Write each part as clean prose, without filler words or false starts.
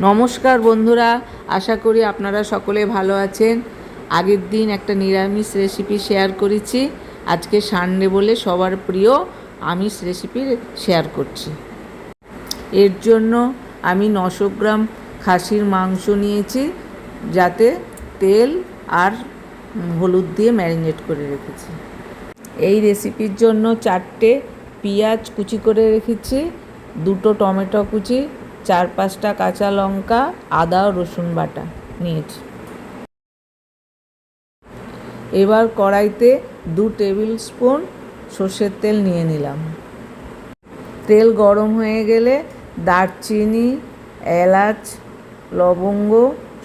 নমস্কার বন্ধুরা, আশা করি আপনারা সকলে ভালো আছেন। আগের দিন একটা নিরামিষ রেসিপি শেয়ার করেছি, আজকে সানডে বলে সবার প্রিয় আমিষ রেসিপি শেয়ার করছি। এর জন্য আমি 900 গ্রাম খাসির মাংস নিয়েছি, যাতে তেল আর হলুদ দিয়ে ম্যারিনেট করে রেখেছি। এই রেসিপির জন্য 4টে পেঁয়াজ কুচি করে রেখেছি, 2টো টমেটো কুচি, 4-5টা কাঁচা লঙ্কা, আদা ও রসুন বাটা নিয়েছি। এবার কড়াইতে 2 টেবিল স্পুন সর্ষের তেল নিয়ে নিলাম। তেল গরম হয়ে গেলে দারচিনি, এলাচ, লবঙ্গ,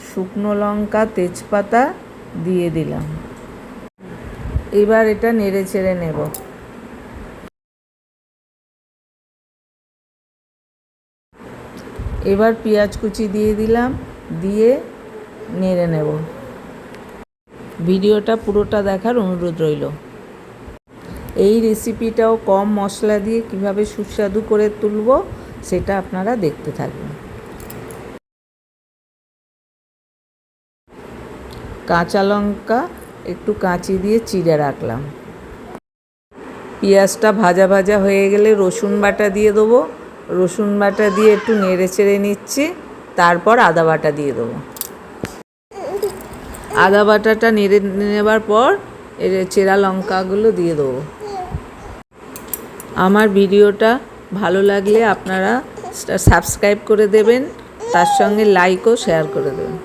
শুকনো লঙ্কা, তেজপাতা দিয়ে দিলাম। এবার এটা নেড়ে চেড়ে নেব। এবার পেঁয়াজ কুচি দিয়ে দিলাম, দিয়ে নেড়ে নেব। ভিডিওটা পুরোটা দেখার অনুরোধ রইল। এই রেসিপিটাও কম মশলা দিয়ে কিভাবে সুস্বাদু করে তুলব সেটা আপনারা দেখতে থাকবেন। কাঁচা লঙ্কা একটু কাঁচি দিয়ে চিড়ে রাখলাম। পেঁয়াজটা ভাজা ভাজা হয়ে গেলে রসুন বাটা দিয়ে দেবো। রসুন বাটা দিয়ে একটু নেড়ে চেড়ে নিচ্ছি, তারপর আদা বাটা দিয়ে দেবো। আদা বাটাটা নেড়ে নেবার পর এর চেরা লঙ্কাগুলো দিয়ে দেবো। আমার ভিডিওটা ভালো লাগলে আপনারা সাবস্ক্রাইব করে দেবেন, তার সঙ্গে লাইক ও শেয়ার করে দেবেন।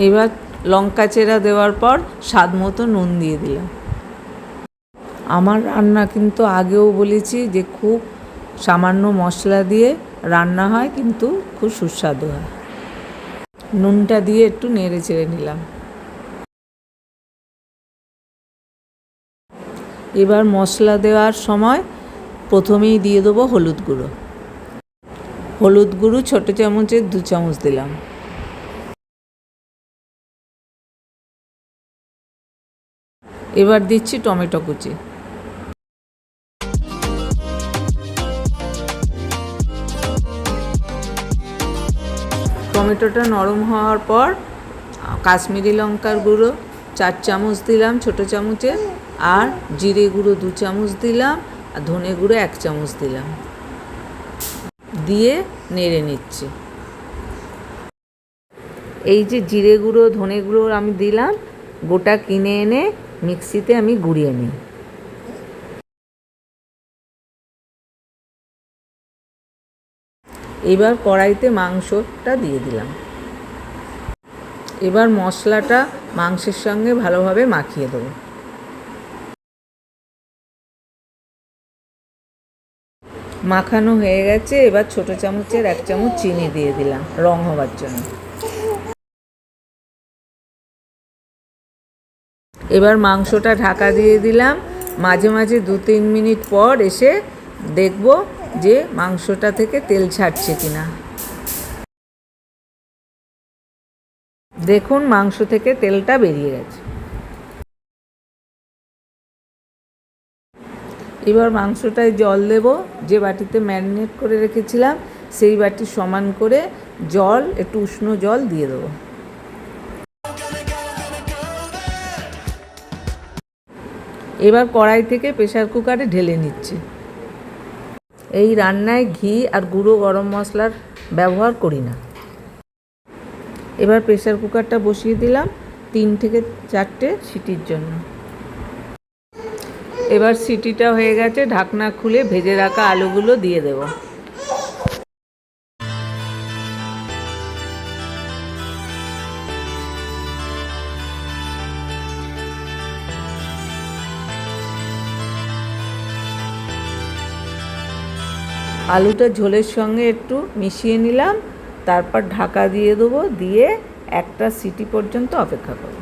এবার লঙ্কা চেরা দেওয়ার পর স্বাদ মতো নুন দিয়ে দিলাম। আমার রান্না কিন্তু আগেও বলেছি যে খুব সামান্য মশলা দিয়ে রান্না হয়, কিন্তু খুব সুস্বাদু হয়। নুনটা দিয়ে একটু নেড়ে চেড়ে নিলাম। এবার মশলা দেওয়ার সময় প্রথমেই দিয়ে দেবো হলুদ গুঁড়ো। হলুদ গুঁড়ো ছোটো চামচের 2 চামচ দিলাম। এবার দিচ্ছি টমেটো কুচি। টমেটোটা নরম হওয়ার পর কাশ্মীরি লঙ্কার গুঁড়ো 4 চামচ দিলাম ছোটো চামচের, আর জিরে গুঁড়ো 2 চামচ দিলাম, আর ধনে গুঁড়ো 1 চামচ দিলাম, দিয়ে নেড়ে নিচ্ছি। এই যে জিরে গুঁড়ো ধনে গুঁড়ো আমি দিলাম, গোটা কিনে এনে মিক্সিতে আমি গুঁড়িয়ে নিই। এবার কড়াইতে মাংসটা দিয়ে দিলাম। এবার মশলাটা মাংসের সঙ্গে ভালোভাবে মাখিয়ে দেবো। মাখানো হয়ে গেছে, এবার ছোটো চামচের 1 চামচ চিনি দিয়ে দিলাম রং হবার জন্য। এবার মাংসটা ঢাকা দিয়ে দিলাম। মাঝে মাঝে 2-3 মিনিট পর এসে দেখব যে মাংসটা থেকে তেল ছাড়ছে কিনা। দেখুন মাংস থেকে তেলটা বেরিয়ে গেছে। এবার মাংসটায় জল দেব। যে বাটিতে ম্যারিনেট করে রেখেছিলাম সেই বাটি সমান করে জল, একটু উষ্ণ জল দিয়ে দেবো। এবার কড়াই থেকে প্রেসার কুকারে ঢেলে নিচ্ছি। এই রান্নায় ঘি আর গুঁড়ো গরম মশলার ব্যবহার করি না। এবার প্রেসার কুকারটা বসিয়ে দিলাম 3 থেকে 4টে সিটির জন্য। এবার সিটিটা হয়ে গেছে, ঢাকনা খুলে ভেজে রাখা আলুগুলো দিয়ে দেব। আলুটা ঝোলের সঙ্গে একটু মিশিয়ে নিলাম, তারপর ঢাকা দিয়ে দেবো, দিয়ে একটা সিটি পর্যন্ত অপেক্ষা করব।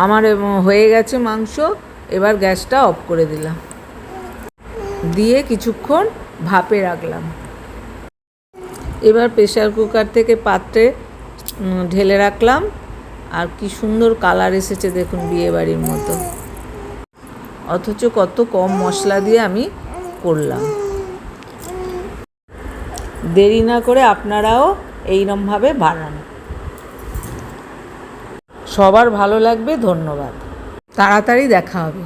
আমার হয়ে গেছে মাংস। এবার গ্যাসটা অফ করে দিলাম, দিয়ে কিছুক্ষণ ভাপে রাখলাম। এবার প্রেসার কুকার থেকে পাত্রে ঢেলে রাখলাম। আর কি সুন্দর কালার এসেছে দেখুন, বিয়েবাড়ির মতো। অথচ কত কম মশলা দিয়ে আমি করলাম। দেরি না করে আপনারাও এইরকমভাবে বানান। সবার ভালো লাগবে। ধন্যবাদ। তাড়াতাড়ি দেখা হবে।